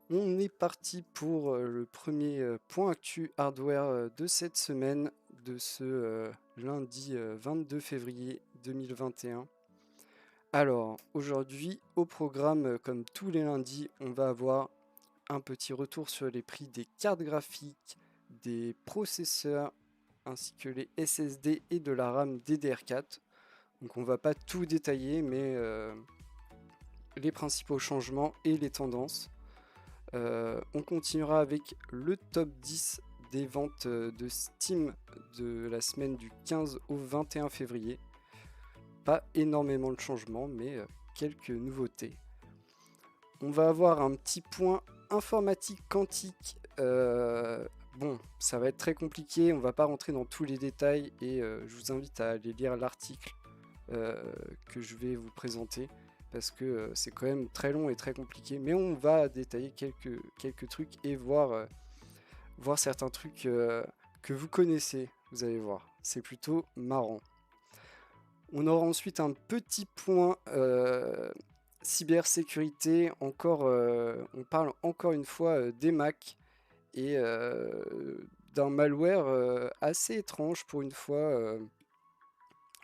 On est parti pour le premier point actu hardware de cette semaine, de ce lundi 22 février 2021. Alors, aujourd'hui, au programme, comme tous les lundis, on va avoir un petit retour sur les prix des cartes graphiques, des processeurs, ainsi que les SSD et de la RAM DDR4. Donc on va pas tout détailler, mais les principaux changements et les tendances. On continuera avec le top 10 des ventes de Steam de la semaine du 15 au 21 février. Pas énormément de changements, mais quelques nouveautés. On va avoir un petit point informatique quantique. Bon, ça va être très compliqué, on va pas rentrer dans tous les détails et je vous invite à aller lire l'article que je vais vous présenter parce que c'est quand même très long et très compliqué, mais on va détailler quelques trucs et voir certains trucs que vous connaissez, vous allez voir, c'est plutôt marrant. On aura ensuite un petit point cybersécurité, on parle encore une fois des Mac et d'un malware assez étrange pour une fois,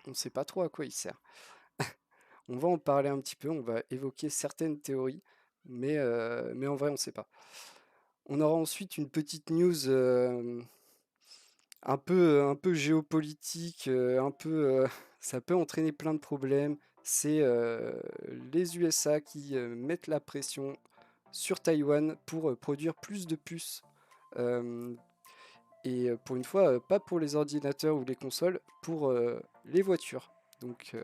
on ne sait pas trop à quoi il sert. On va en parler un petit peu, on va évoquer certaines théories, mais en vrai, on ne sait pas. On aura ensuite une petite news un peu géopolitique, ça peut entraîner plein de problèmes. C'est les USA qui mettent la pression sur Taïwan pour produire plus de puces. Euh, et pour une fois, pas pour les ordinateurs ou les consoles, pour les voitures. Donc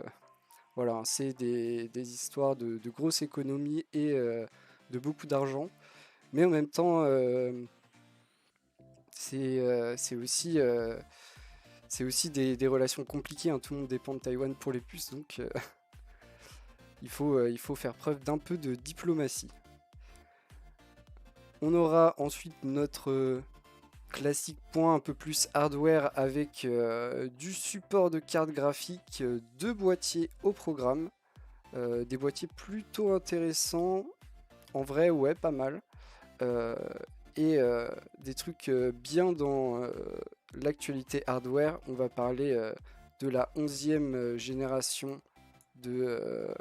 voilà, hein, c'est des histoires de grosses économies et de beaucoup d'argent. Mais en même temps, c'est aussi des relations compliquées, hein. Tout le monde dépend de Taïwan pour les puces, donc il faut faire preuve d'un peu de diplomatie. On aura ensuite notre classique point un peu plus hardware avec du support de carte graphique, deux boîtiers au programme, des boîtiers plutôt intéressants, en vrai ouais pas mal, euh, et des trucs bien dans l'actualité hardware. On va parler de la 11e génération de,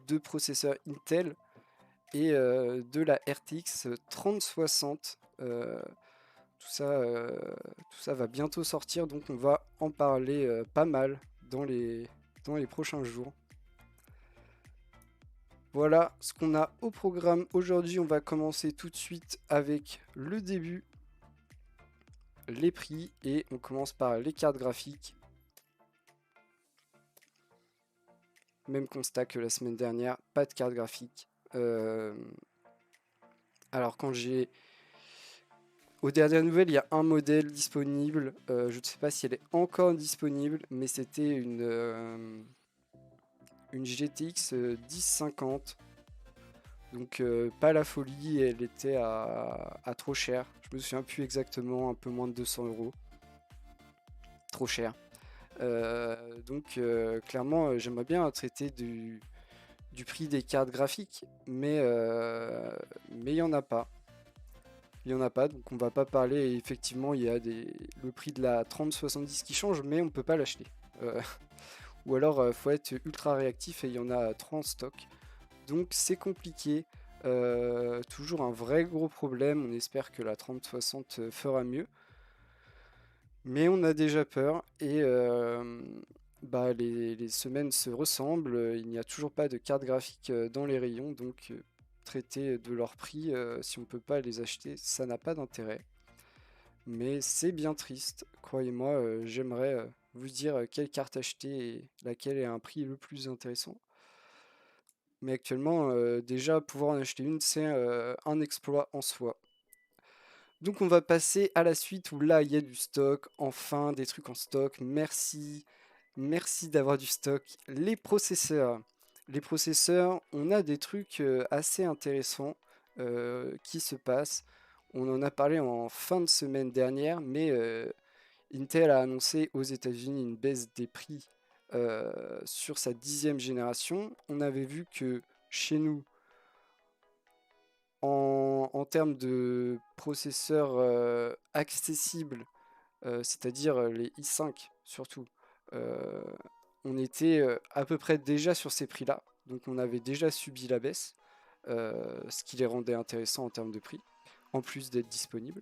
de processeurs Intel et de la RTX 3060. Tout ça va bientôt sortir, donc on va en parler pas mal dans les prochains jours. Voilà ce qu'on a au programme aujourd'hui. On va commencer tout de suite avec le début, les prix, et on commence par les cartes graphiques. Même constat que la semaine dernière, pas de carte graphique. Euh, alors quand j'ai Aux dernières nouvelles, il y a un modèle disponible. Je ne sais pas si elle est encore disponible, mais c'était une GTX 1050. Donc pas la folie, elle était à trop cher. Je me souviens plus exactement, un peu moins de 200 euros. Trop cher. Donc clairement, j'aimerais bien traiter du prix des cartes graphiques, mais il n'y en a pas. Il n'y en a pas, donc on va pas parler. Et effectivement, il y a le prix de la 3070 qui change, mais on peut pas l'acheter. Euh, ou alors, faut être ultra réactif et il y en a 3 en stock. Donc c'est compliqué. Toujours un vrai gros problème. On espère que la 3060 fera mieux. Mais on a déjà peur et bah, les semaines se ressemblent. Il n'y a toujours pas de carte graphique dans les rayons, donc traiter de leur prix, si on ne peut pas les acheter, ça n'a pas d'intérêt. Mais c'est bien triste, croyez-moi, j'aimerais vous dire quelle carte acheter et laquelle est un prix le plus intéressant. Mais actuellement, déjà pouvoir en acheter une, c'est un exploit en soi. Donc on va passer à la suite où là il y a du stock, enfin des trucs en stock. Merci, merci d'avoir du stock. Les processeurs. Les processeurs, on a des trucs assez intéressants qui se passent. On en a parlé en fin de semaine dernière, mais Intel a annoncé aux États-Unis une baisse des prix sur sa 10e génération. On avait vu que chez nous, En termes de processeurs accessibles, c'est-à-dire les i5 surtout, euh, on était à peu près déjà sur ces prix-là, donc on avait déjà subi la baisse, ce qui les rendait intéressants en termes de prix, en plus d'être disponibles.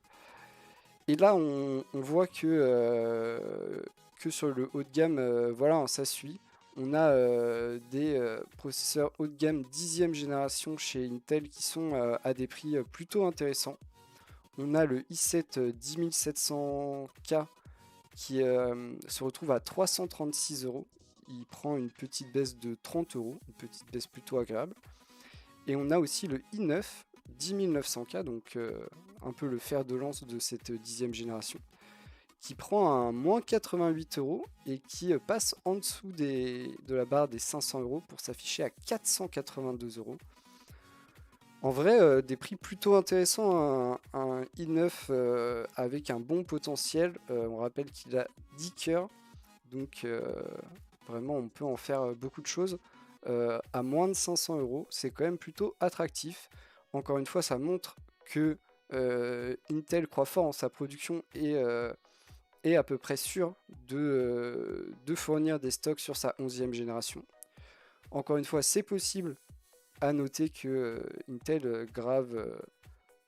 Et là, on voit que sur le haut de gamme, voilà, ça suit. On a des processeurs haut de gamme 10e génération chez Intel qui sont à des prix plutôt intéressants. On a le i7 10700K qui se retrouve à 336 euros. Il prend une petite baisse de 30 euros, une petite baisse plutôt agréable. Et on a aussi le i9 10900K, donc un peu le fer de lance de cette 10e génération, qui prend un moins 88 euros et qui passe en dessous de la barre des 500 euros pour s'afficher à 482 euros. En vrai, des prix plutôt intéressants, un i9 avec un bon potentiel. On rappelle qu'il a 10 cœurs, donc vraiment on peut en faire beaucoup de choses. À moins de 500 euros, c'est quand même plutôt attractif. Encore une fois, ça montre que Intel croit fort en sa production et est à peu près sûr de fournir des stocks sur sa 11e génération. Encore une fois, c'est possible. À noter que Intel grave,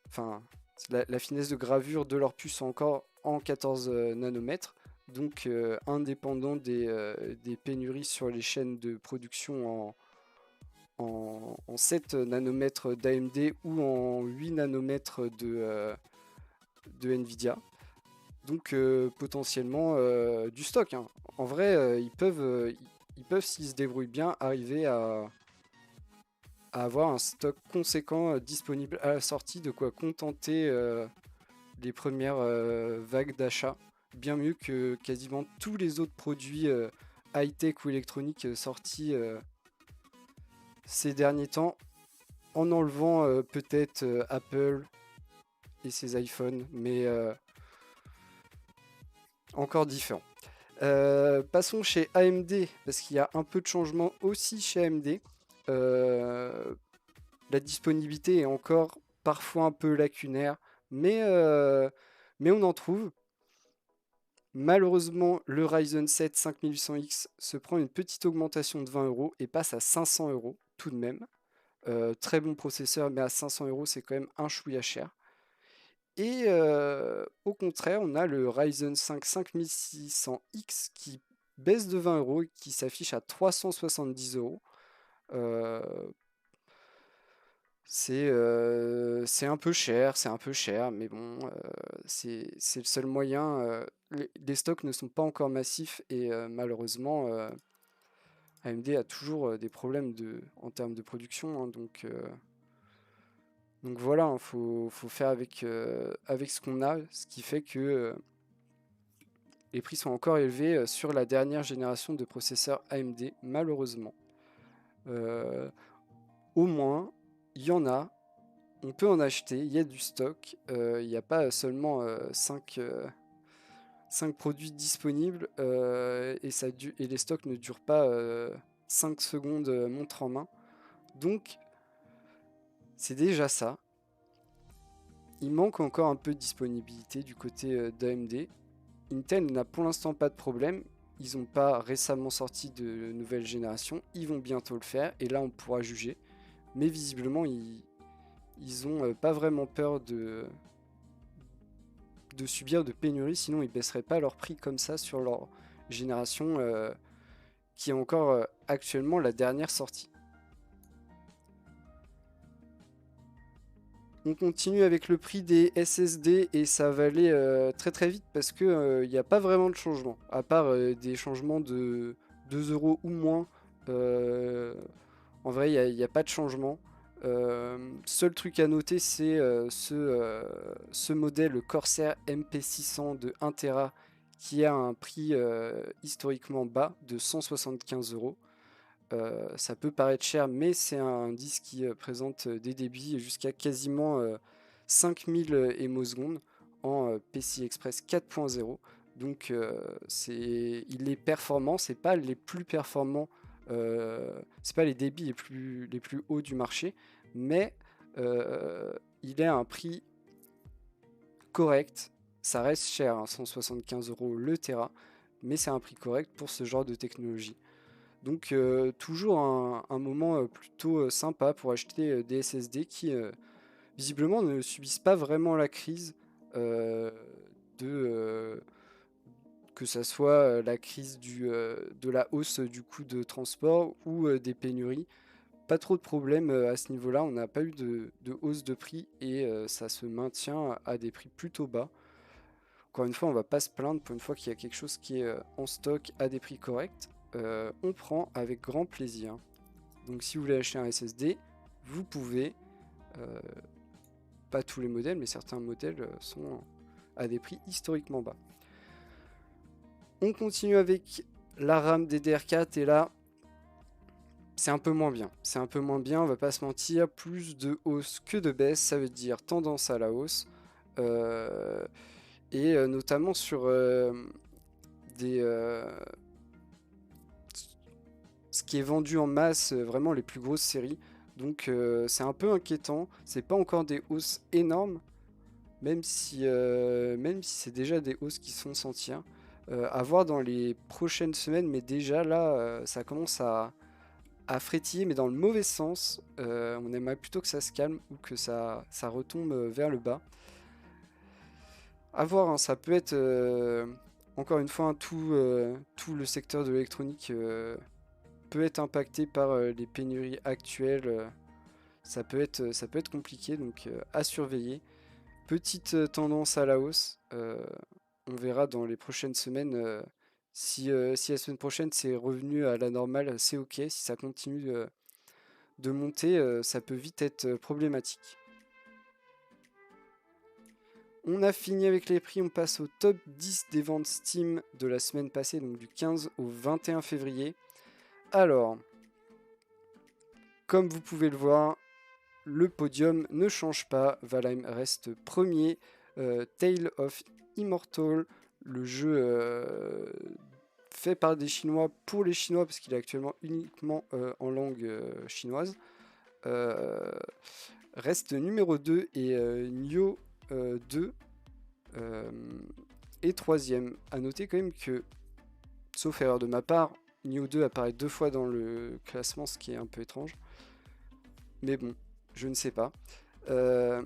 enfin, la finesse de gravure de leur puce encore en 14 nanomètres, donc indépendant des pénuries sur les chaînes de production en 7 nanomètres d'AMD ou en 8 nanomètres de Nvidia. Donc potentiellement du stock, hein. En vrai, ils peuvent, s'ils se débrouillent bien, arriver à avoir un stock conséquent disponible à la sortie, de quoi contenter les premières vagues d'achat, bien mieux que quasiment tous les autres produits high-tech ou électroniques sortis ces derniers temps, en enlevant peut-être Apple et ses iPhones, mais encore différent. Passons chez AMD, parce qu'il y a un peu de changement aussi chez AMD. La disponibilité est encore parfois un peu lacunaire, mais on en trouve. Malheureusement, le Ryzen 7 5800X se prend une petite augmentation de 20 euros et passe à 500 euros tout de même. Très bon processeur, mais à 500 euros, c'est quand même un chouïa cher. Et au contraire, on a le Ryzen 5 5600X qui baisse de 20 euros et qui s'affiche à 370 euros. C'est un peu cher, mais bon, c'est le seul moyen. Les stocks ne sont pas encore massifs et malheureusement, AMD a toujours des problèmes en termes de production, hein, donc voilà, il faut faire avec ce qu'on a, ce qui fait que les prix sont encore élevés sur la dernière génération de processeurs AMD, malheureusement. Au moins, il y en a. On peut en acheter, il y a du stock, il n'y a pas seulement 5 produits disponibles et les stocks ne durent pas 5 secondes montre en main. Donc c'est déjà ça. Il manque encore un peu de disponibilité du côté d'AMD. Intel n'a pour l'instant pas de problème. Ils n'ont pas récemment sorti de nouvelle génération. Ils vont bientôt le faire et là on pourra juger. Mais visiblement ils ont pas vraiment peur de subir de pénuries, sinon ils baisseraient pas leur prix comme ça sur leur génération qui est encore actuellement la dernière sortie. On continue avec le prix des SSD et ça va aller très très vite parce que il n'y a pas vraiment de changement, à part des changements de 2 euros ou moins. En vrai, il n'y a pas de changement. Seul truc à noter, c'est ce modèle Corsair MP600 de 1 Tera qui a un prix historiquement bas de 175 euros. Ça peut paraître cher, mais c'est un disque qui présente des débits jusqu'à quasiment 5000 émosecondes en PCI Express 4.0. Donc il est performant, c'est pas les plus performants, c'est pas les débits les plus hauts du marché, mais il est à un prix correct. Ça reste cher, hein, 175 € le Tera, mais c'est un prix correct pour ce genre de technologie. Donc toujours un moment plutôt sympa pour acheter des SSD qui visiblement ne subissent pas vraiment la crise euh, de que ça soit la crise de la hausse du coût de transport ou des pénuries. Pas trop de problèmes à ce niveau-là, on n'a pas eu de hausse de prix et ça se maintient à des prix plutôt bas. Encore une fois, on va pas se plaindre pour une fois qu'il y a quelque chose qui est en stock à des prix corrects. On prend avec grand plaisir. Donc si vous voulez acheter un SSD, vous pouvez. Euh, Pas tous les modèles, mais certains modèles sont à des prix historiquement bas. On continue avec la RAM DDR4 et là, c'est un peu moins bien. C'est un peu moins bien, on va pas se mentir. Plus de hausse que de baisse, ça veut dire tendance à la hausse. Euh, et notamment sur des, ce qui est vendu en masse, vraiment les plus grosses séries. Donc c'est un peu inquiétant. C'est pas encore des hausses énormes, même si c'est déjà des hausses qui se font sentir. À voir dans les prochaines semaines, mais déjà là, ça commence à frétiller, mais dans le mauvais sens. On aimerait plutôt que ça se calme ou que ça retombe vers le bas. À voir, hein, ça peut être, encore une fois, hein, tout le secteur de l'électronique peut être impacté par les pénuries actuelles. Ça peut être compliqué, donc à surveiller. Petite tendance à la hausse. On verra dans les prochaines semaines si la semaine prochaine c'est revenu à la normale, c'est ok. Si ça continue de monter, ça peut vite être problématique. On a fini avec les prix, on passe au top 10 des ventes Steam de la semaine passée, donc du 15 au 21 février. Alors, comme vous pouvez le voir, le podium ne change pas. Valheim reste premier. Tale of Immortal, le jeu fait par des Chinois pour les Chinois, parce qu'il est actuellement uniquement en langue chinoise, euh, reste numéro 2 et Nioh 2 est troisième. A noter quand même que, sauf erreur de ma part, Nioh 2 apparaît 2 fois dans le classement, ce qui est un peu étrange. Mais bon, je ne sais pas. Euh,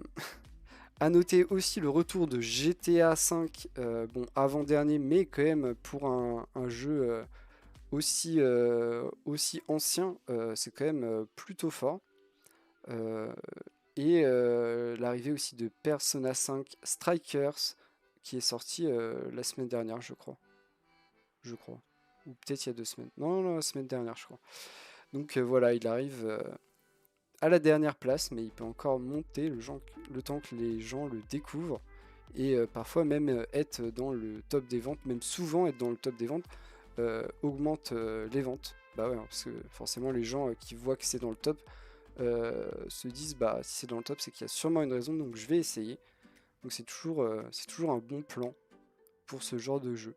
À noter aussi le retour de GTA V, bon avant-dernier, mais quand même pour un jeu aussi ancien, c'est quand même plutôt fort. Euh, et l'arrivée aussi de Persona 5 Strikers, qui est sorti la semaine dernière, je crois. Je crois. Ou peut-être il y a 2 semaines. Non, non, la semaine dernière, je crois. Donc voilà, il arrive à la dernière place, mais il peut encore monter le temps que les gens le découvrent et parfois même être dans le top des ventes, même souvent être dans le top des ventes, augmente les ventes. Bah ouais, hein, parce que forcément les gens qui voient que c'est dans le top se disent bah si c'est dans le top c'est qu'il y a sûrement une raison donc je vais essayer. Donc c'est toujours un bon plan pour ce genre de jeu.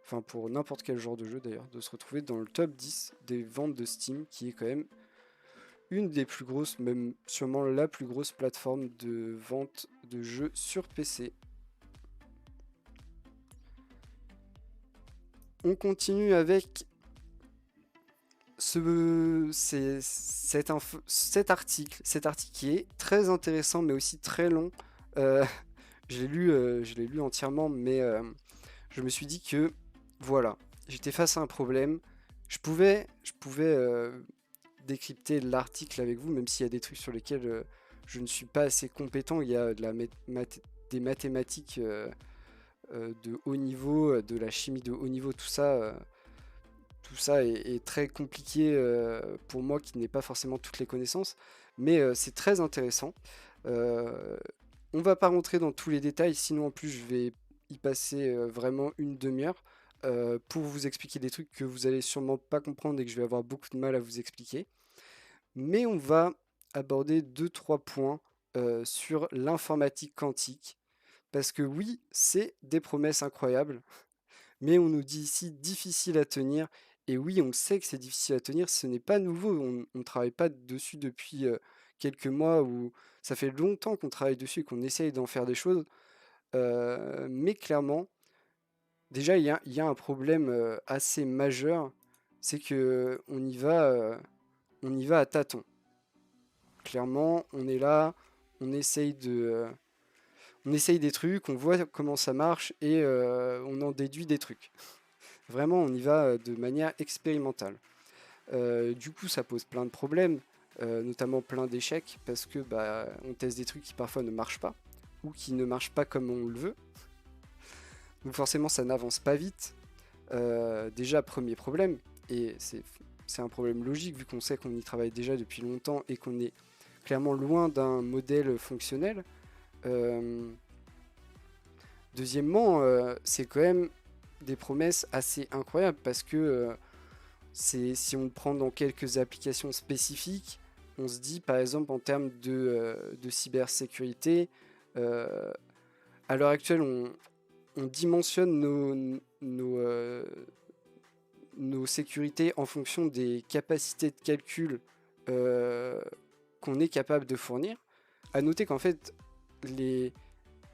Enfin pour n'importe quel genre de jeu d'ailleurs, de se retrouver dans le top 10 des ventes de Steam qui est quand même une des plus grosses, même sûrement la plus grosse plateforme de vente de jeux sur PC. On continue avec cet article qui est très intéressant mais aussi très long. Euh, je l'ai lu entièrement, mais je me suis dit que voilà, j'étais face à un problème. Je pouvais décrypter l'article avec vous, même s'il y a des trucs sur lesquels je ne suis pas assez compétent. Il y a des mathématiques de haut niveau, de la chimie de haut niveau, tout ça est très compliqué pour moi qui n'ai pas forcément toutes les connaissances, mais c'est très intéressant. Euh, on va pas rentrer dans tous les détails, sinon en plus je vais y passer vraiment une demi-heure pour vous expliquer des trucs que vous allez sûrement pas comprendre et que je vais avoir beaucoup de mal à vous expliquer. Mais on va aborder deux, trois points sur l'informatique quantique. Parce que oui, c'est des promesses incroyables, mais on nous dit ici difficile à tenir. Et oui, on sait que c'est difficile à tenir, ce n'est pas nouveau, on ne travaille pas dessus depuis quelques mois où ça fait longtemps qu'on travaille dessus et qu'on essaye d'en faire des choses. Mais clairement, déjà, il y a un problème assez majeur, c'est que on y va à tâtons. Clairement, on est là, on essaye on essaye des trucs, on voit comment ça marche et on en déduit des trucs. Vraiment, on y va de manière expérimentale. Du coup, ça pose plein de problèmes, notamment plein d'échecs, parce que bah, on teste des trucs qui parfois ne marchent pas, ou qui ne marchent pas comme on le veut. Donc forcément, ça n'avance pas vite. Déjà, premier problème, et c'est un problème logique vu qu'on sait qu'on y travaille déjà depuis longtemps et qu'on est clairement loin d'un modèle fonctionnel. Euh, Deuxièmement, c'est quand même des promesses assez incroyables parce que si on le prend dans quelques applications spécifiques, on se dit par exemple en termes de cybersécurité, euh, à l'heure actuelle, on dimensionne nos sécurités en fonction des capacités de calcul euh, qu'on est capable de fournir. À noter qu'en fait,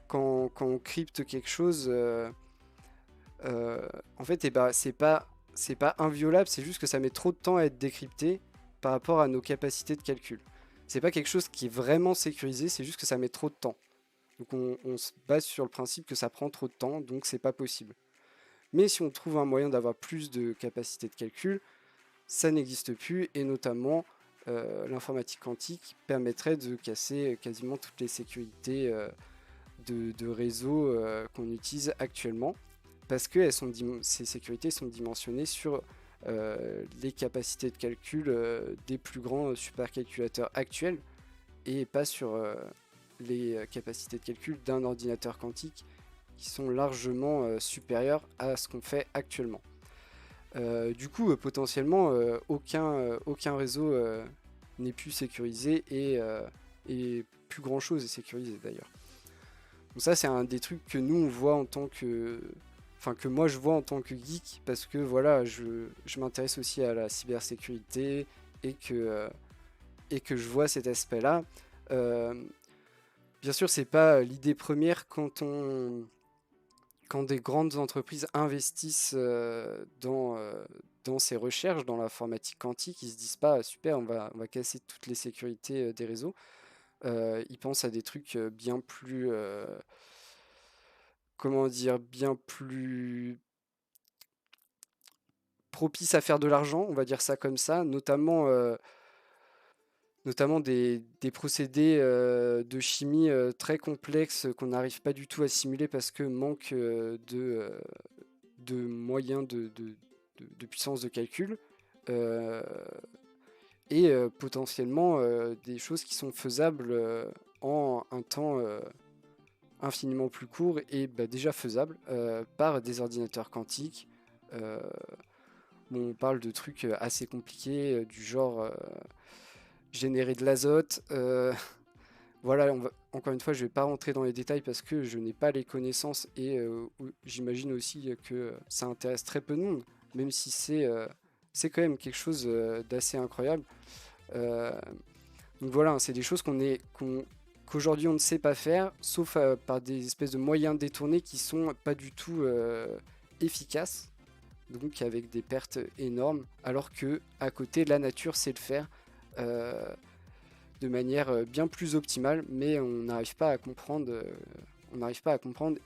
quand on crypte quelque chose, en fait, eh ben, c'est pas inviolable, c'est juste que ça met trop de temps à être décrypté par rapport à nos capacités de calcul. C'est pas quelque chose qui est vraiment sécurisé, c'est juste que ça met trop de temps. Donc on se base sur le principe que ça prend trop de temps, donc c'est pas possible. Mais si on trouve un moyen d'avoir plus de capacité de calcul, ça n'existe plus, et notamment l'informatique quantique permettrait de casser quasiment toutes les sécurités de réseau qu'on utilise actuellement, parce que ces sécurités sont dimensionnées sur les capacités de calcul des plus grands supercalculateurs actuels, et pas sur les capacités de calcul d'un ordinateur quantique qui sont largement supérieures à ce qu'on fait actuellement. Du coup, potentiellement, aucun réseau n'est plus sécurisé et plus grand chose est sécurisé d'ailleurs. Donc ça, c'est un des trucs que nous on voit en tant que, enfin que moi je vois en tant que geek parce que voilà, je m'intéresse aussi à la cybersécurité et que je vois cet aspect-là. Euh, Bien sûr, c'est pas l'idée première quand des grandes entreprises investissent dans ces recherches, dans l'informatique quantique, ils se disent pas super, on va casser toutes les sécurités des réseaux. Ils pensent à des trucs bien plus, comment dire, bien plus propices à faire de l'argent, on va dire ça comme ça, notamment des procédés de chimie très complexes qu'on n'arrive pas du tout à simuler parce que manque de moyens de puissance de calcul, euh, et potentiellement des choses qui sont faisables en un temps infiniment plus court et bah, déjà faisables par des ordinateurs quantiques. Euh, bon, on parle de trucs assez compliqués du genre générer de l'azote. Voilà, encore une fois, je ne vais pas rentrer dans les détails parce que je n'ai pas les connaissances et j'imagine aussi que ça intéresse très peu de monde, même si c'est quand même quelque chose d'assez incroyable. Euh, donc voilà, c'est des choses qu'aujourd'hui on ne sait pas faire, sauf par des espèces de moyens détournés qui sont pas du tout efficaces, donc avec des pertes énormes, alors que à côté la nature sait le faire. Euh, de manière bien plus optimale, mais on n'arrive pas à comprendre,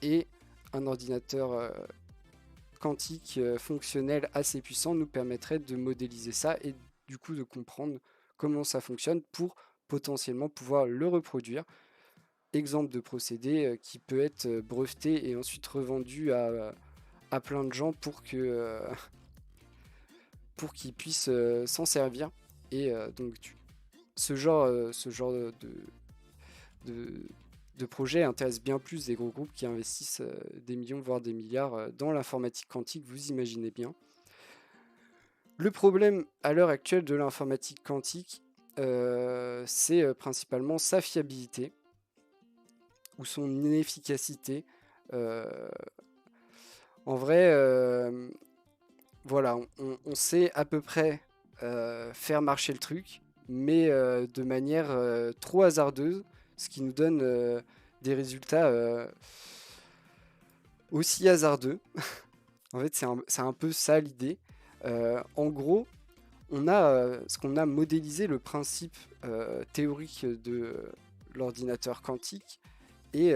et un ordinateur quantique fonctionnel assez puissant nous permettrait de modéliser ça et du coup de comprendre comment ça fonctionne pour potentiellement pouvoir le reproduire. Exemple de procédé qui peut être breveté et ensuite revendu à plein de gens pour qu'ils puissent s'en servir. Et ce genre de, de projet intéresse bien plus des gros groupes qui investissent des millions, voire des milliards dans l'informatique quantique, vous imaginez bien. Le problème à l'heure actuelle de l'informatique quantique, c'est principalement sa fiabilité ou son inefficacité. Euh, En vrai, voilà, on sait à peu près faire marcher le truc, mais de manière trop hasardeuse, ce qui nous donne des résultats aussi hasardeux. En fait, c'est un peu ça l'idée. En gros, on a ce qu'on a modélisé le principe théorique de l'ordinateur quantique et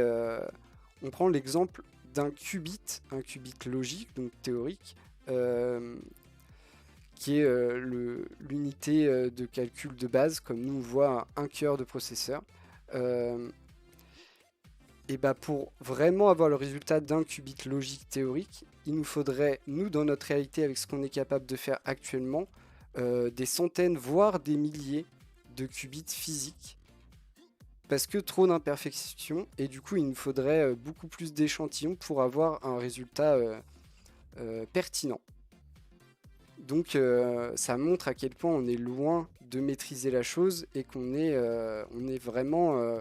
on prend l'exemple d'un qubit, un qubit logique, donc théorique, qui est l'unité de calcul de base, comme nous on voit un cœur de processeur. Et bah pour vraiment avoir le résultat d'un qubit logique théorique, il nous faudrait, nous dans notre réalité avec ce qu'on est capable de faire actuellement, des centaines voire des milliers de qubits physiques parce que trop d'imperfections et du coup il nous faudrait beaucoup plus d'échantillons pour avoir un résultat pertinent. Donc ça montre à quel point on est loin de maîtriser la chose et qu'on est, on est vraiment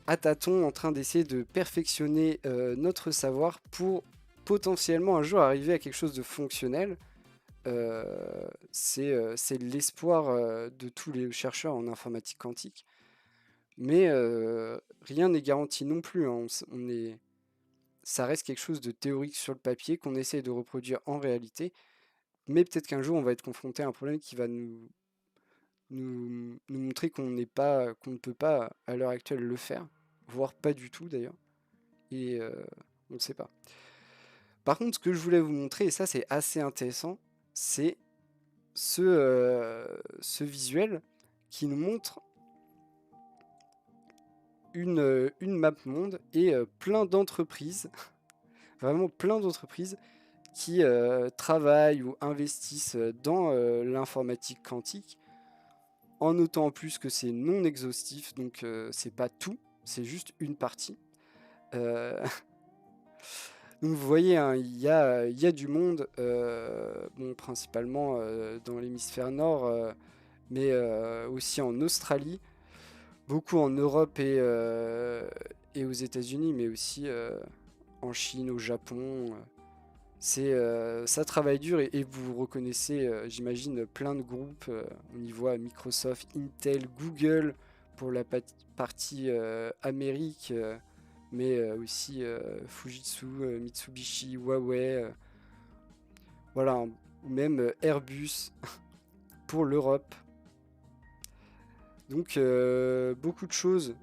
à tâtons en train d'essayer de perfectionner notre savoir pour potentiellement un jour arriver à quelque chose de fonctionnel. C'est l'espoir de tous les chercheurs en informatique quantique. Mais rien n'est garanti non plus, hein. Ça reste quelque chose de théorique sur le papier qu'on essaye de reproduire en réalité. Mais peut-être qu'un jour on va être confronté à un problème qui va nous montrer qu'on ne peut pas à l'heure actuelle le faire, voire pas du tout d'ailleurs. Et on ne sait pas. Par contre, ce que je voulais vous montrer, et ça c'est assez intéressant, c'est ce visuel qui nous montre une map monde et plein d'entreprises, vraiment plein d'entreprises qui travaillent ou investissent dans l'informatique quantique, en notant en plus que c'est non exhaustif, donc c'est pas tout, c'est juste une partie. Donc vous voyez, hein, il y a du monde, bon, principalement dans l'hémisphère nord, mais aussi en Australie, beaucoup en Europe et aux États-Unis, mais aussi en Chine, au Japon. Ça travaille dur et vous reconnaissez, j'imagine, plein de groupes. On y voit Microsoft, Intel, Google pour la partie Amérique, mais aussi Fujitsu, Mitsubishi, Huawei, voilà, ou même Airbus pour l'Europe. Donc beaucoup de choses,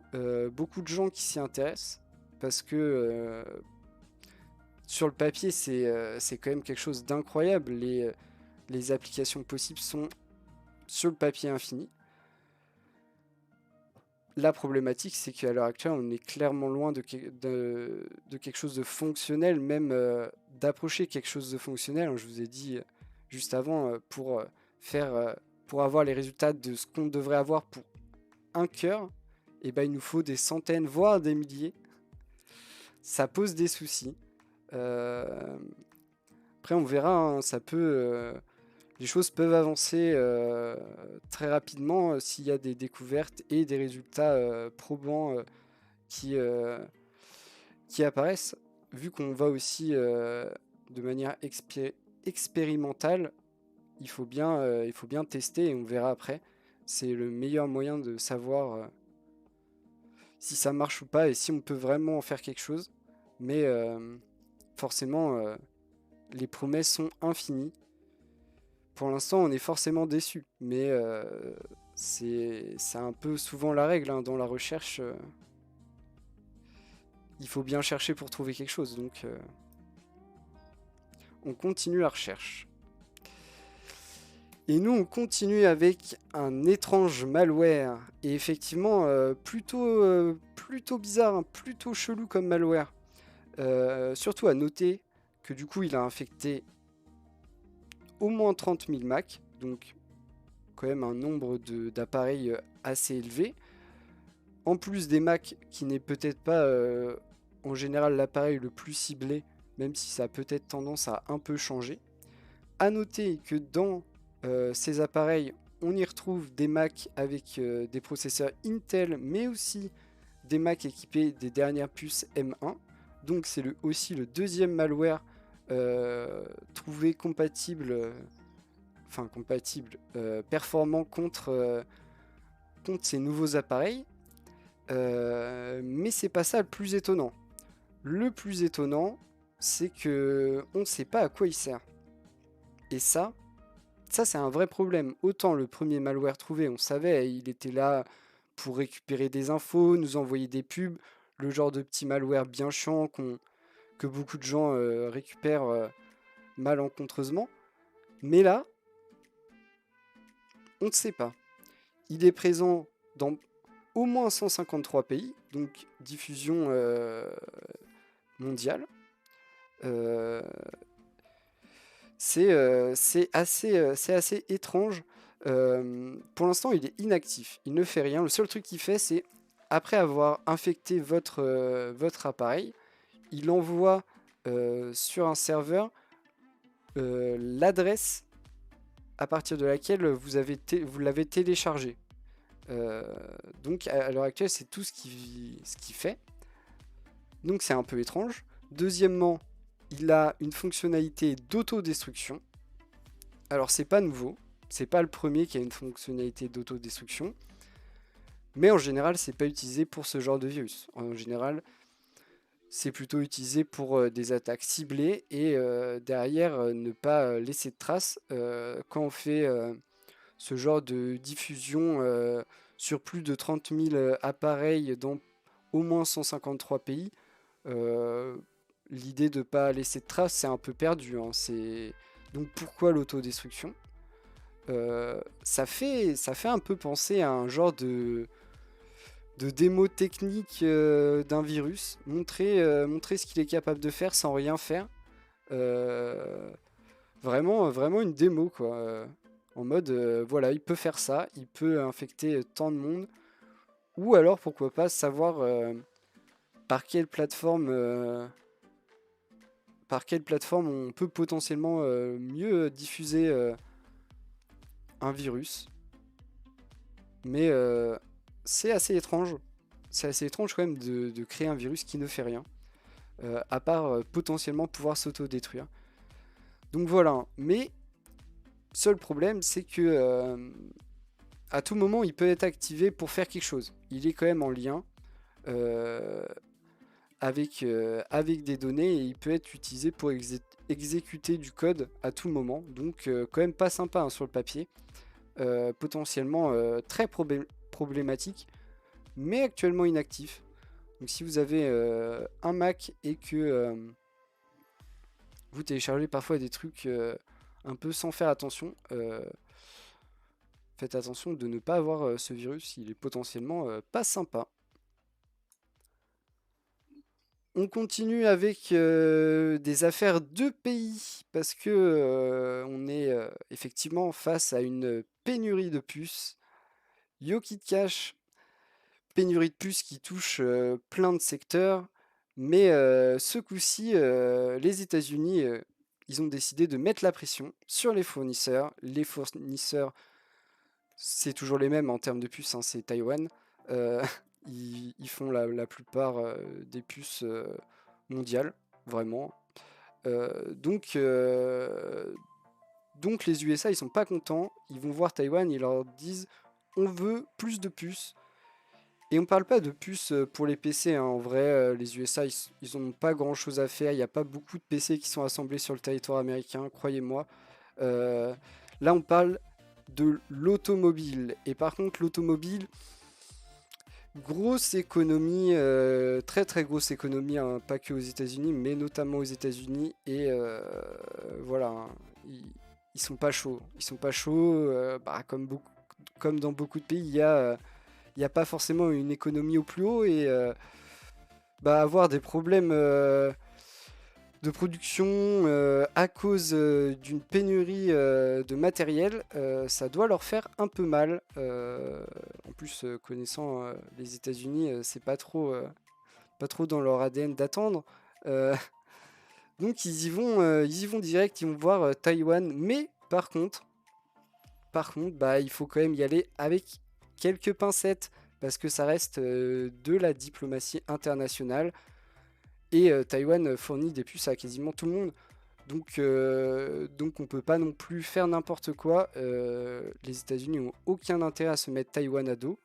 beaucoup de gens qui s'y intéressent parce que sur le papier c'est quand même quelque chose d'incroyable. Les applications possibles sont sur le papier infini. La problématique c'est qu'à l'heure actuelle on est clairement loin de quelque chose de fonctionnel, même d'approcher quelque chose de fonctionnel. Je vous ai dit juste avant, pour avoir les résultats de ce qu'on devrait avoir pour un cœur, et ben il nous faut des centaines, voire des milliers. Ça pose des soucis. Après, on verra, hein, les choses peuvent avancer très rapidement s'il y a des découvertes et des résultats probants qui apparaissent. Vu qu'on va aussi de manière expérimentale, il faut bien tester et on verra après. C'est le meilleur moyen de savoir si ça marche ou pas et si on peut vraiment en faire quelque chose. Mais forcément, les promesses sont infinies. Pour l'instant, on est forcément déçu, mais c'est un peu souvent la règle, hein, dans la recherche. Il faut bien chercher pour trouver quelque chose, donc on continue la recherche. Et nous, on continue avec un étrange malware. Et effectivement, plutôt bizarre, hein, plutôt chelou comme malware. Surtout à noter que du coup, il a infecté au moins 30 000 Mac. Donc, quand même un nombre d'appareils assez élevé. En plus des Mac qui n'est peut-être pas en général l'appareil le plus ciblé, même si ça a peut-être tendance à un peu changer. À noter que dans ces appareils, on y retrouve des Mac avec des processeurs Intel, mais aussi des Mac équipés des dernières puces M1. Donc c'est aussi le deuxième malware trouvé compatible, enfin compatible, performant contre ces nouveaux appareils. Mais c'est pas ça le plus étonnant. Le plus étonnant, c'est que on ne sait pas à quoi il sert. Et ça c'est un vrai problème. Autant le premier malware trouvé, on savait, il était là pour récupérer des infos, nous envoyer des pubs, le genre de petit malware bien chiant que beaucoup de gens récupèrent malencontreusement. Mais là, on ne sait pas. Il est présent dans au moins 153 pays, donc diffusion mondiale. C'est assez étrange. Pour l'instant, il est inactif. Il ne fait rien. Le seul truc qu'il fait, c'est après avoir infecté votre appareil, il envoie sur un serveur l'adresse à partir de laquelle vous l'avez téléchargé. Donc à l'heure actuelle, c'est tout ce qu'il fait. Donc c'est un peu étrange. Deuxièmement, il a une fonctionnalité d'autodestruction. Alors c'est pas nouveau, c'est pas le premier qui a une fonctionnalité d'autodestruction, mais en général c'est pas utilisé pour ce genre de virus. En général, c'est plutôt utilisé pour des attaques ciblées et derrière ne pas laisser de traces quand on fait ce genre de diffusion sur plus de 30 000 appareils dans au moins 153 pays. L'idée de ne pas laisser de traces, c'est un peu perdu. Hein. Donc pourquoi l'autodestruction ça fait un peu penser à un genre de démo technique d'un virus, montrer ce qu'il est capable de faire sans rien faire. Vraiment une démo, quoi. En mode, voilà, il peut faire ça, il peut infecter tant de monde. Ou alors, pourquoi pas, savoir par quelle plateforme on peut potentiellement mieux diffuser un virus. Mais c'est assez étrange. C'est assez étrange quand même de créer un virus qui ne fait rien. À part potentiellement pouvoir s'auto-détruire. Donc voilà. Mais seul problème, c'est que à tout moment, il peut être activé pour faire quelque chose. Il est quand même en lien avec des données et il peut être utilisé pour exécuter du code à tout moment. Donc quand même pas sympa hein, sur le papier. Potentiellement très problématique, mais actuellement inactif. Donc si vous avez un Mac et que vous téléchargez parfois des trucs un peu sans faire attention, faites attention de ne pas avoir ce virus, il est potentiellement pas sympa. On continue avec des affaires de pays, parce que on est effectivement face à une pénurie de puces. YoKitCash, pénurie de puces qui touche plein de secteurs, mais ce coup-ci, les États-Unis, ils ont décidé de mettre la pression sur les fournisseurs. Les fournisseurs, c'est toujours les mêmes en termes de puces, hein, c'est Taïwan. Ils font la plupart des puces mondiales, vraiment. Donc les USA, ils sont pas contents. Ils vont voir Taïwan, ils leur disent on veut plus de puces. Et on parle pas de puces pour les PC, hein. En vrai, les USA, ils n'ont pas grand chose à faire. Il n'y a pas beaucoup de PC qui sont assemblés sur le territoire américain, croyez-moi. Euh, Là, on parle de l'automobile. Et par contre, l'automobile, grosse économie, très très grosse économie, hein, pas que aux États-Unis, mais notamment aux États-Unis. Et voilà, hein, ils sont pas chauds. Ils sont pas chauds, comme dans beaucoup de pays, il n'y a pas forcément une économie au plus haut et avoir des problèmes de production à cause d'une pénurie de matériel, ça doit leur faire un peu mal. En plus, connaissant les États-Unis, c'est pas trop dans leur ADN d'attendre. Euh, donc ils y vont direct, ils vont voir Taïwan. Mais par contre, il faut quand même y aller avec quelques pincettes parce que ça reste de la diplomatie internationale et Taïwan fournit des puces à quasiment tout le monde. Donc on peut pas non plus faire n'importe quoi. Les États-Unis ont aucun intérêt à se mettre Taïwan à dos.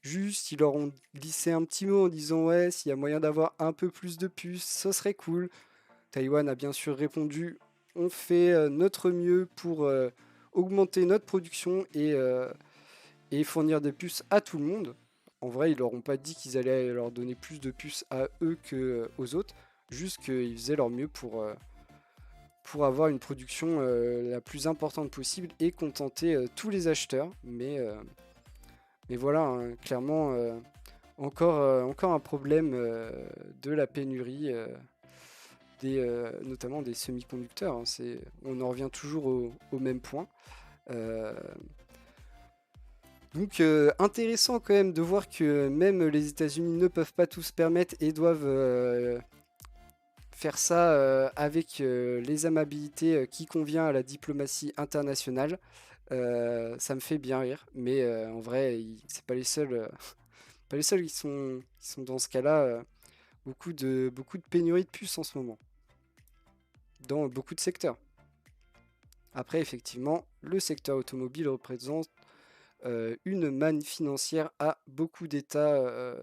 Juste, ils leur ont glissé un petit mot en disant ouais, s'il y a moyen d'avoir un peu plus de puces, ce serait cool. Taïwan a bien sûr répondu, on fait notre mieux pour augmenter notre production et fournir des puces à tout le monde. En vrai, ils leur ont pas dit qu'ils allaient leur donner plus de puces à eux qu'aux autres, juste qu'ils faisaient leur mieux pour avoir une production la plus importante possible et contenter tous les acheteurs. Mais voilà, hein, clairement, encore un problème de la pénurie, notamment des semi-conducteurs, hein. On en revient toujours au même point. Euh, donc intéressant quand même de voir que même les États-Unis ne peuvent pas tout se permettre et doivent faire ça avec les amabilités qui convient à la diplomatie internationale. Ça me fait bien rire, mais en vrai, c'est pas les seuls, pas les seuls qui sont dans ce cas-là. Beaucoup de pénurie de puces en ce moment, dans beaucoup de secteurs. Après, effectivement, le secteur automobile représente une manne financière à beaucoup d'États,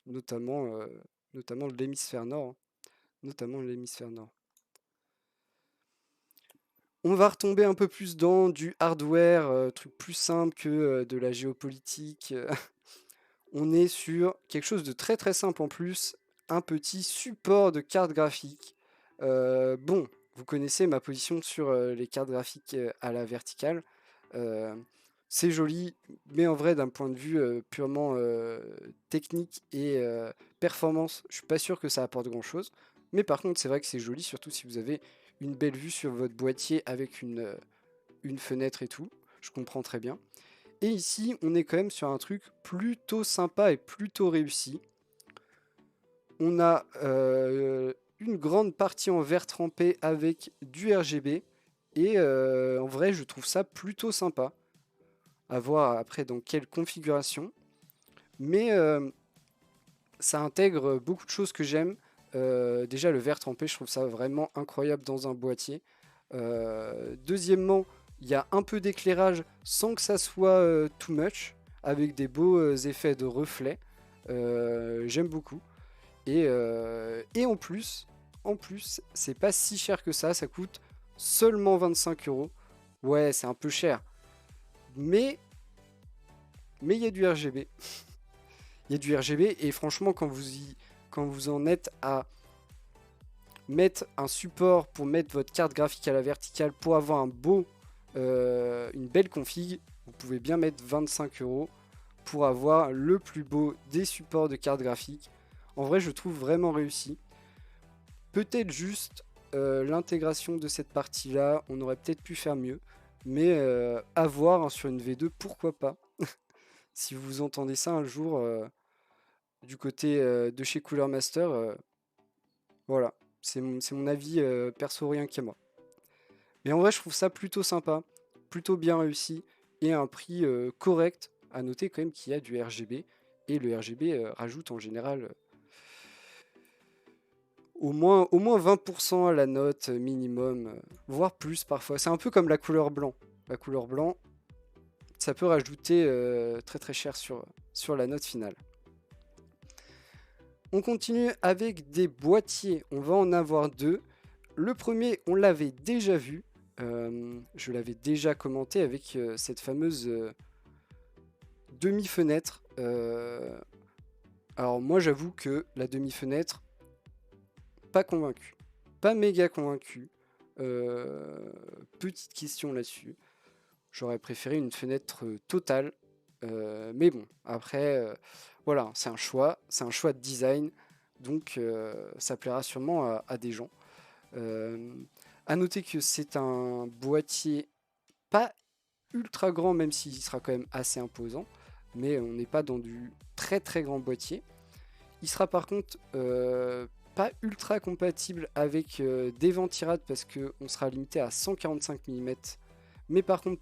notamment, notamment de l'hémisphère nord, hein. Notamment l'hémisphère nord. On va retomber un peu plus dans du hardware, truc plus simple que de la géopolitique. On est sur quelque chose de très très simple en plus, un petit support de carte graphique. Bon, vous connaissez ma position sur les cartes graphiques à la verticale. Euh, c'est joli, mais en vrai, d'un point de vue purement technique et performance, je suis pas sûr que ça apporte grand-chose. Mais par contre, c'est vrai que c'est joli, surtout si vous avez une belle vue sur votre boîtier avec une fenêtre et tout. Je comprends très bien. Et ici, on est quand même sur un truc plutôt sympa et plutôt réussi. On a une grande partie en vert trempé avec du RGB. Et en vrai, je trouve ça plutôt sympa. À voir après dans quelle configuration. Mais ça intègre beaucoup de choses que j'aime. Déjà, le vert trempé, je trouve ça vraiment incroyable dans un boîtier. Deuxièmement, il y a un peu d'éclairage sans que ça soit too much, avec des beaux effets de reflets. J'aime beaucoup. Et en plus, c'est pas si cher que ça coûte seulement 25 euros. Ouais, c'est un peu cher. Mais il y a du RGB. Il y a du RGB et franchement, quand vous en êtes à mettre un support pour mettre votre carte graphique à la verticale pour avoir une belle config, vous pouvez bien mettre 25 euros pour avoir le plus beau des supports de carte graphique. En vrai, je trouve vraiment réussi. Peut-être juste l'intégration de cette partie-là, on aurait peut-être pu faire mieux. Mais à voir hein, sur une V2, pourquoi pas. Si vous entendez ça un jour du côté de chez Cooler Master, voilà, c'est mon avis perso rien qu'à moi. Mais en vrai, je trouve ça plutôt sympa, plutôt bien réussi et à un prix correct. À noter quand même qu'il y a du RGB et le RGB rajoute en général au moins 20% à la note minimum, voire plus parfois. C'est un peu comme la couleur blanc. La couleur blanc, ça peut rajouter très très cher sur la note finale. On continue avec des boîtiers. On va en avoir deux. Le premier, on l'avait déjà vu. Je l'avais déjà commenté avec cette fameuse demi-fenêtre. Alors moi, j'avoue que la demi-fenêtre, pas convaincu. Pas méga convaincu. Petite question là-dessus. J'aurais préféré une fenêtre totale. Mais bon, après, voilà, c'est un choix de design. Donc ça plaira sûrement à des gens. À noter que c'est un boîtier pas ultra grand, même s'il sera quand même assez imposant. Mais on n'est pas dans du très très grand boîtier. Il sera par contre pas ultra compatible avec des ventirades parce qu'on sera limité à 145 mm. Mais par contre,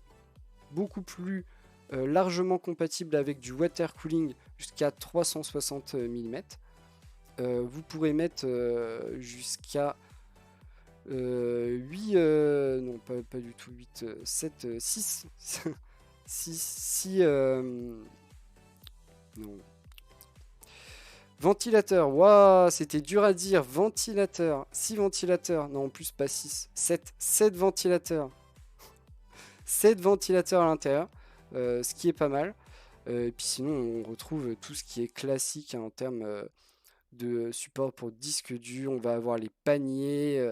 beaucoup plus largement compatible avec du water cooling jusqu'à 360 mm. Vous pourrez mettre jusqu'à 8, non pas du tout 8, 7, 6. 6, non. Ventilateur, waouh, c'était dur à dire. Ventilateur, 6 ventilateurs, non en plus pas 6, 7 ventilateurs. 7 ventilateurs à l'intérieur, ce qui est pas mal. Et puis sinon, on retrouve tout ce qui est classique, hein, en termes de support pour disque dur. On va avoir les paniers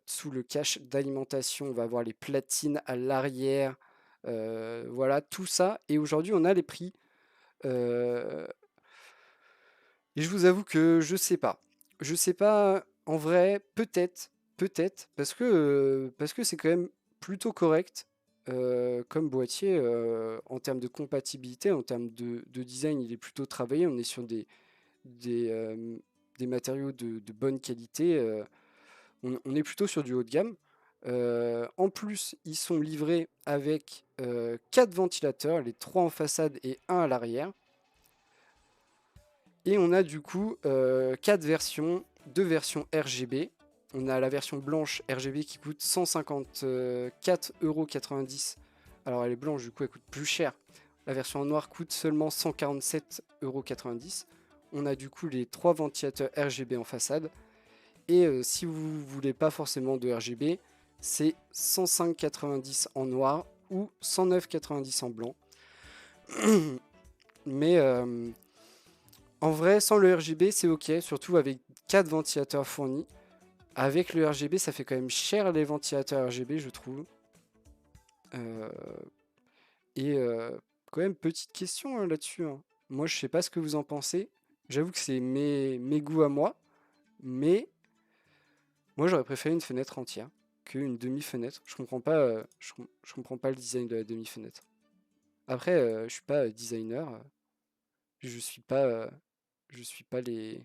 sous le cache d'alimentation. On va avoir les platines à l'arrière. Voilà, tout ça. Et aujourd'hui, on a les prix. Et je vous avoue que je sais pas. Je sais pas, en vrai, peut-être, parce que c'est quand même plutôt correct comme boîtier en termes de compatibilité, en termes de design, il est plutôt travaillé. On est sur des, euh, des matériaux de bonne qualité. On est plutôt sur du haut de gamme. En plus, ils sont livrés avec 4 ventilateurs, les 3 en façade et un à l'arrière. Et on a du coup 4 versions, 2 versions RGB. On a la version blanche RGB qui coûte 154,90 €. Alors elle est blanche, du coup elle coûte plus cher. La version en noir coûte seulement 147,90 €. On a du coup les 3 ventilateurs RGB en façade. Et si vous voulez pas forcément de RGB, c'est 105,90 € en noir ou 109,90 € en blanc. Mais en vrai, sans le RGB, c'est ok, surtout avec 4 ventilateurs fournis. Avec le RGB, ça fait quand même cher les ventilateurs RGB, je trouve. Euh, et quand même, petite question hein, là-dessus, hein. Moi, je sais pas ce que vous en pensez. J'avoue que c'est mes goûts à moi. Mais moi, j'aurais préféré une fenêtre entière qu'une demi-fenêtre. Je comprends pas, je comprends pas le design de la demi-fenêtre. Après, je suis pas designer. Je suis pas, je suis pas les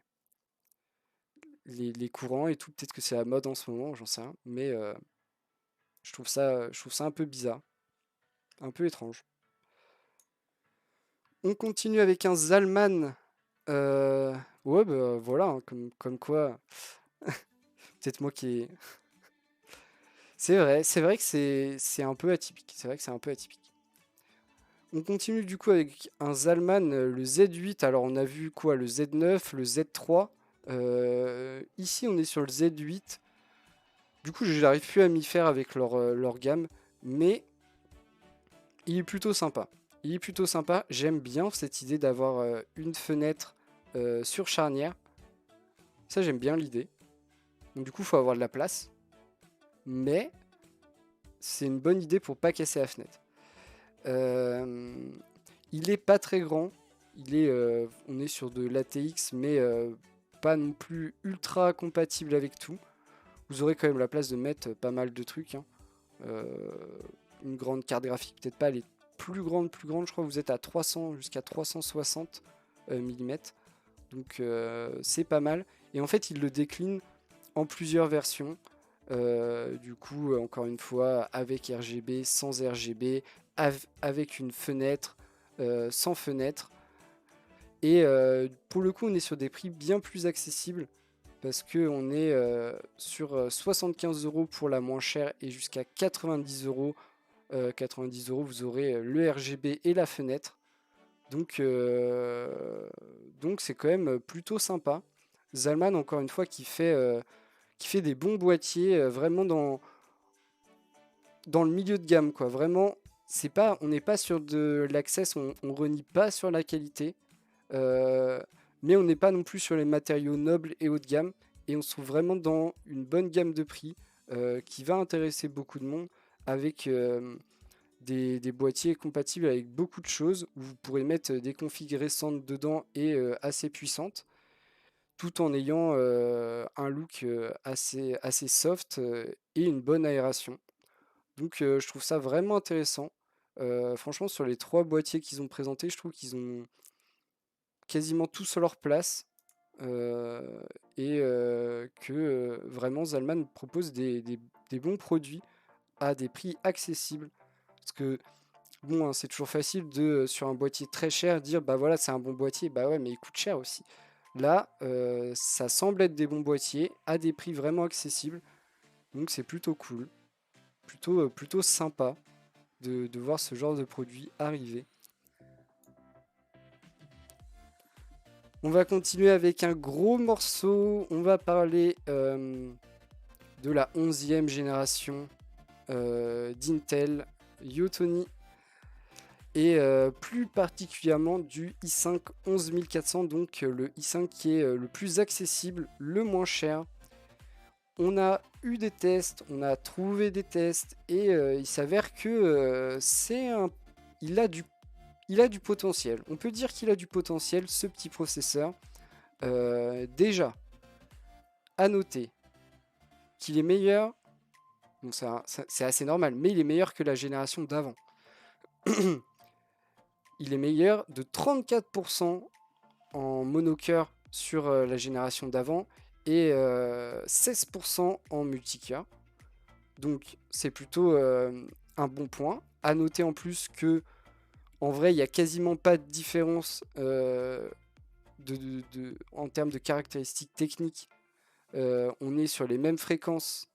courants et tout. Peut-être que c'est la mode en ce moment, j'en sais rien. Mais je trouve ça un peu bizarre, un peu étrange. On continue avec un Zalman. Euh, ouais, bah voilà, hein, comme quoi. Peut-être moi qui. C'est vrai que c'est un peu atypique. C'est vrai que c'est un peu atypique. On continue du coup avec un Zalman, le Z8. Alors on a vu quoi? Le Z9, le Z3. Ici on est sur le Z8. Du coup, je n'arrive plus à m'y faire avec leur gamme, mais il est plutôt sympa. Il est plutôt sympa. J'aime bien cette idée d'avoir une fenêtre sur charnière. Ça, j'aime bien l'idée. Donc, du coup, il faut avoir de la place. Mais c'est une bonne idée pour pas casser la fenêtre. Euh, il est pas très grand. On est sur de l'ATX, mais pas non plus ultra compatible avec tout. Vous aurez quand même la place de mettre pas mal de trucs, hein. Euh, une grande carte graphique, peut-être pas les plus grande, je crois que vous êtes à 300 jusqu'à 360 mm. Donc c'est pas mal. Et en fait, il le décline en plusieurs versions. Du coup, encore une fois, avec RGB, sans RGB, avec une fenêtre, sans fenêtre. Et pour le coup, on est sur des prix bien plus accessibles parce qu'on est sur 75 € pour la moins chère et jusqu'à 90 €. 90 €, vous aurez le RGB et la fenêtre. Donc c'est quand même plutôt sympa. Zalman, encore une fois, qui fait des bons boîtiers vraiment dans le milieu de gamme, quoi. Vraiment, on n'est pas sur de l'access, on renie pas sur la qualité, euh, mais on n'est pas non plus sur les matériaux nobles et haut de gamme. Et on se trouve vraiment dans une bonne gamme de prix qui va intéresser beaucoup de monde avec des boîtiers compatibles avec beaucoup de choses où vous pourrez mettre des configs récentes dedans et assez puissantes tout en ayant un look assez soft et une bonne aération. Donc je trouve ça vraiment intéressant. Franchement, sur les 3 boîtiers qu'ils ont présentés, je trouve qu'ils ont quasiment tous leur place euh, et que vraiment Zalman propose des bons produits à des prix accessibles. Parce que bon, hein, c'est toujours facile de, sur un boîtier très cher, dire bah voilà, c'est un bon boîtier. Bah ouais, mais il coûte cher aussi. Là, ça semble être des bons boîtiers à des prix vraiment accessibles. Donc c'est plutôt cool, plutôt sympa de voir ce genre de produit arriver. On va continuer avec un gros morceau. On va parler de la 11e génération d'Intel Yotoni et plus particulièrement du i5 11400, donc le i5 qui est le plus accessible, le moins cher. On a eu des tests, on a trouvé des tests et il s'avère que il a du potentiel. On peut dire qu'il a du potentiel, ce petit processeur. Déjà, à noter qu'il est meilleur, bon, c'est assez normal, mais il est meilleur que la génération d'avant. Il est meilleur de 34% en monocœur sur la génération d'avant et 16% en multicœur. Donc c'est plutôt un bon point. À noter en plus que en vrai il n'y a quasiment pas de différence en termes de caractéristiques techniques. On est sur les mêmes fréquences.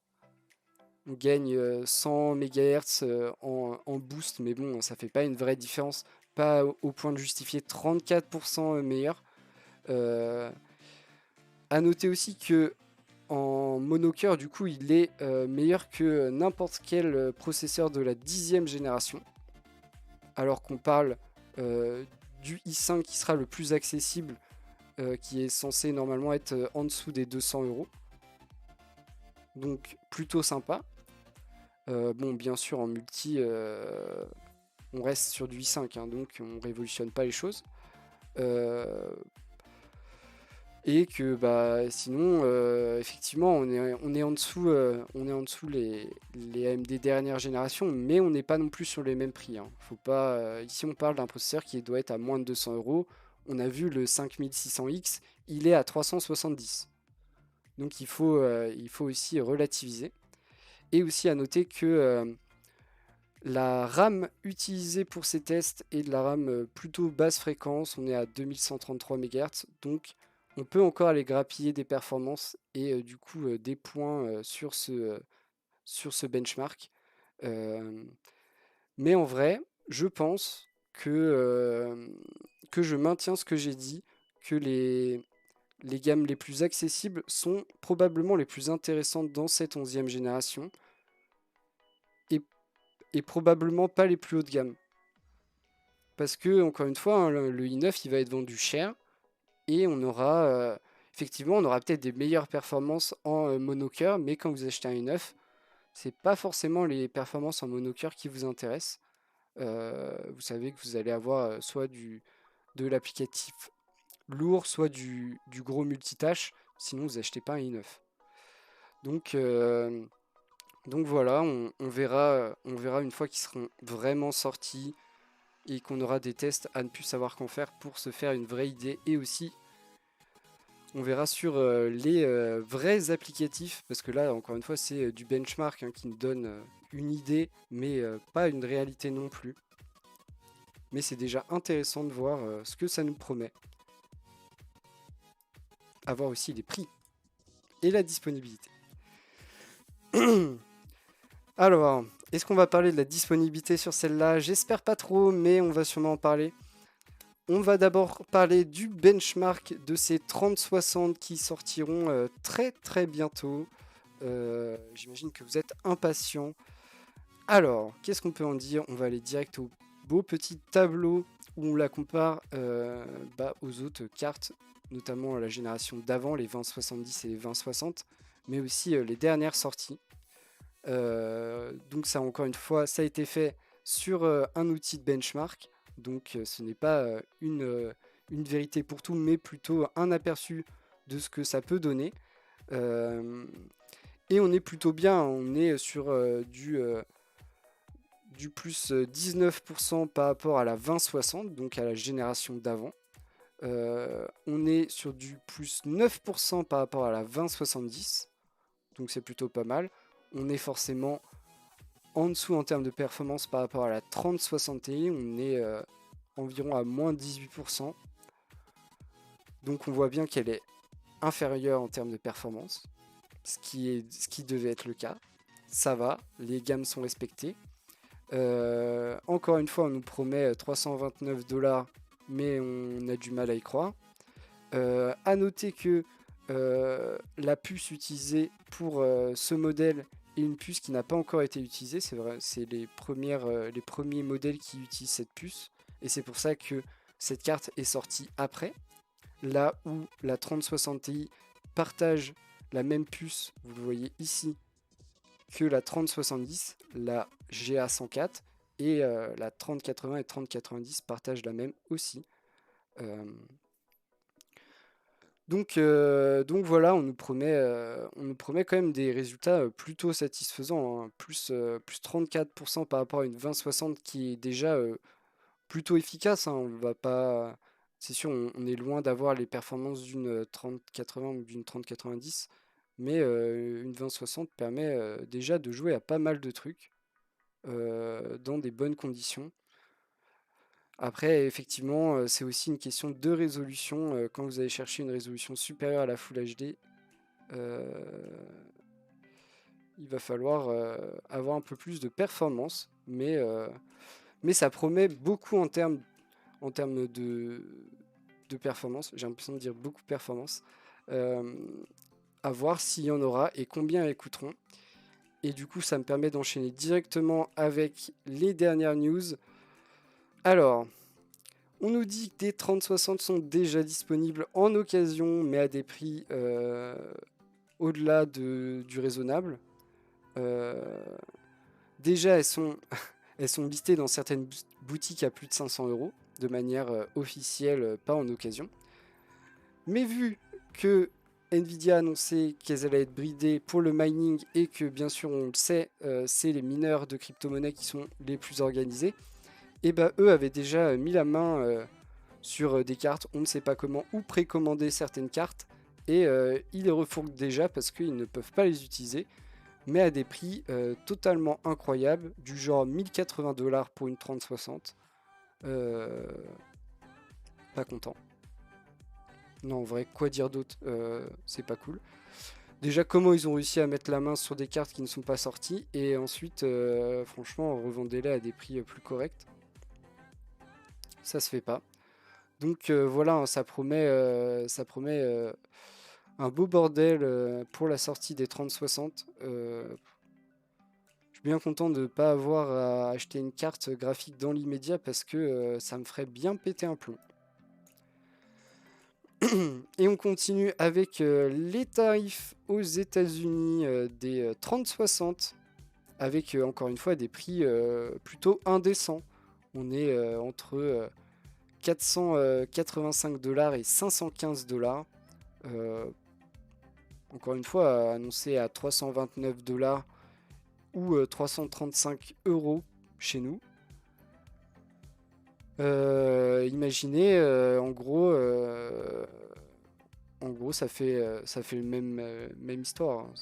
On gagne 100 MHz en boost, mais bon, ça fait pas une vraie différence, pas au point de justifier 34% meilleur. À noter aussi que en monocœur, du coup, il est meilleur que n'importe quel processeur de la 10e génération. Alors qu'on parle du i5 qui sera le plus accessible, qui est censé normalement être en dessous des 200 €. Donc plutôt sympa. Bon, bien sûr, en multi, on reste sur du i5, hein, donc on révolutionne pas les choses. Et que bah, sinon, effectivement, on est en dessous, les AMD dernière génération, mais on n'est pas non plus sur les mêmes prix. Hein. Faut pas, ici, on parle d'un processeur qui doit être à moins de 200 €. On a vu le 5600X, il est à 370. Donc il faut aussi relativiser. Et aussi à noter que la RAM utilisée pour ces tests est de la RAM plutôt basse fréquence. On est à 2133 MHz. Donc on peut encore aller grappiller des performances et du coup des points sur ce benchmark. Mais en vrai, je pense que je maintiens ce que j'ai dit, que les gammes les plus accessibles sont probablement les plus intéressantes dans cette 11e génération et probablement pas les plus haut de gamme. Parce que, encore une fois, hein, le i9 il va être vendu cher et on aura effectivement on aura peut-être des meilleures performances en monocœur, mais quand vous achetez un i9, c'est pas forcément les performances en monocœur qui vous intéressent. Vous savez que vous allez avoir soit de l'applicatif lourd, soit du gros multitâche, sinon vous achetez pas un i9. Donc voilà, on verra une fois qu'ils seront vraiment sortis et qu'on aura des tests à ne plus savoir qu'en faire pour se faire une vraie idée. Et aussi, on verra sur les vrais applicatifs, parce que là, encore une fois, c'est du benchmark hein, qui nous donne une idée, mais pas une réalité non plus. Mais c'est déjà intéressant de voir ce que ça nous promet. À voir aussi les prix et la disponibilité. Alors, est-ce qu'on va parler de la disponibilité sur celle-là? J'espère pas trop, mais on va sûrement en parler. On va d'abord parler du benchmark de ces 3060 qui sortiront très très bientôt. J'imagine que vous êtes impatients. Alors, qu'est-ce qu'on peut en dire? On va aller direct au beau petit tableau où on la compare aux autres cartes, notamment la génération d'avant, les 2070 et les 2060, mais aussi les dernières sorties. Donc ça, encore une fois, ça a été fait sur un outil de benchmark. Donc ce n'est pas une vérité pour tout, mais plutôt un aperçu de ce que ça peut donner. Et on est plutôt bien, on est sur du plus 19% par rapport à la 2060, donc à la génération d'avant. On est sur du plus 9% par rapport à la 2070, donc c'est plutôt pas mal. On est forcément en dessous en termes de performance par rapport à la 3060 Ti, on est environ à moins 18%. Donc on voit bien qu'elle est inférieure en termes de performance. ce qui devait être le cas. Ça va, les gammes sont respectées. Encore une fois, on nous promet 329 $, mais on a du mal à y croire. À noter que la puce utilisée pour ce modèle est une puce qui n'a pas encore été utilisée. C'est vrai, c'est les premiers modèles qui utilisent cette puce. Et c'est pour ça que cette carte est sortie après. Là où la 3060 Ti partage la même puce, vous le voyez ici, que la 3070, la GA104, et la 3080 et 3090 partagent la même aussi. Donc voilà, on nous promet quand même des résultats plutôt satisfaisants, hein. Plus 34% par rapport à une 2060 qui est déjà plutôt efficace, hein. On va pas, c'est sûr, on est loin d'avoir les performances d'une 3080 ou d'une 3090, mais une 2060 permet déjà de jouer à pas mal de trucs dans des bonnes conditions. Après, effectivement, c'est aussi une question de résolution. Quand vous allez chercher une résolution supérieure à la Full HD, euh, il va falloir avoir un peu plus de performance, mais ça promet beaucoup en termes de performance. J'ai l'impression de dire beaucoup de performance. Euh, à voir s'il y en aura et combien elles coûteront. Et du coup, ça me permet d'enchaîner directement avec les dernières news. Alors, on nous dit que des 3060 sont déjà disponibles en occasion, mais à des prix au-delà du raisonnable. Euh, déjà, elles sont listées dans certaines boutiques à plus de 500 euros, de manière officielle, pas en occasion. Mais vu que Nvidia a annoncé qu'elles allaient être bridées pour le mining et que, bien sûr, on le sait, c'est les mineurs de crypto-monnaies qui sont les plus organisés, et bah eux avaient déjà mis la main sur des cartes, on ne sait pas comment, ou précommander certaines cartes, et ils les refourguent déjà parce qu'ils ne peuvent pas les utiliser, mais à des prix totalement incroyables, du genre 1080 $ pour une 3060. Euh, Pas content. Non, en vrai, quoi dire d'autre, c'est pas cool. Déjà, comment ils ont réussi à mettre la main sur des cartes qui ne sont pas sorties, et ensuite, franchement, revendez-les à des prix plus corrects. Ça se fait pas. Donc voilà, hein, ça promet un beau bordel pour la sortie des 3060. Je suis bien content de ne pas avoir à acheter une carte graphique dans l'immédiat parce que ça me ferait bien péter un plomb. Et on continue avec les tarifs aux États-Unis des 3060 avec encore une fois des prix plutôt indécents. On est entre 485 $ et 515 $. Encore une fois, annoncé à 329 $ ou 335 € chez nous. Imaginez, en gros, ça fait le même histoire, hein.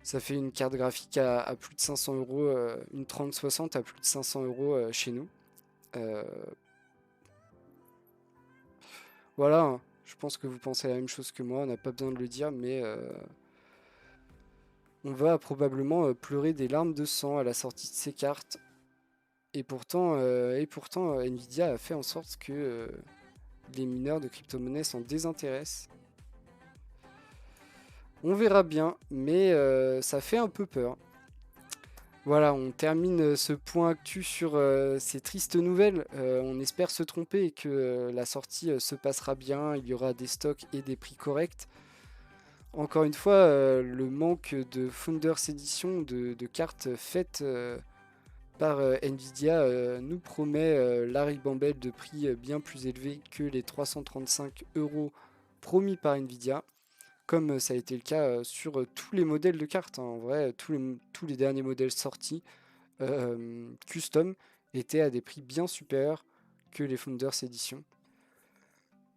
Ça fait une carte graphique à plus de 500 €, une 3060 à plus de 500 € chez nous. Euh, voilà, hein. Je pense que vous pensez la même chose que moi, on n'a pas besoin de le dire, mais on va probablement pleurer des larmes de sang à la sortie de ces cartes. Et pourtant Nvidia a fait en sorte que les mineurs de crypto-monnaies s'en désintéressent. On verra bien, mais ça fait un peu peur. Voilà, on termine ce point actu sur ces tristes nouvelles. On espère se tromper et que la sortie se passera bien, il y aura des stocks et des prix corrects. Encore une fois, le manque de Founders Edition, de cartes faites par Nvidia, nous promet la ribambelle de prix bien plus élevé que les 335 € promis par Nvidia, comme ça a été le cas sur tous les modèles de cartes, hein. En vrai, tous les derniers modèles sortis custom étaient à des prix bien supérieurs que les Founders Edition.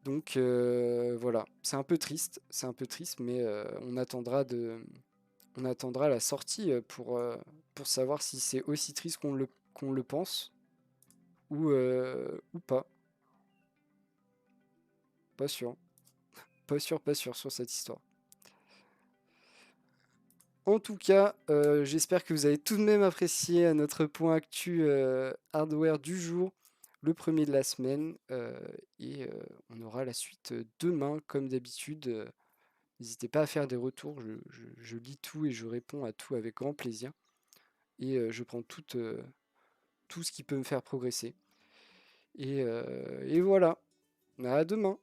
Donc voilà, c'est un peu triste, mais on attendra la sortie pour savoir si c'est aussi triste qu'on le pense ou pas. Pas sûr, pas sûr sur cette histoire. En tout cas, j'espère que vous avez tout de même apprécié notre point actu hardware du jour, le premier de la semaine, et on aura la suite demain, comme d'habitude. N'hésitez pas à faire des retours, je lis tout et je réponds à tout avec grand plaisir. Et je prends tout ce qui peut me faire progresser. Et voilà, à demain.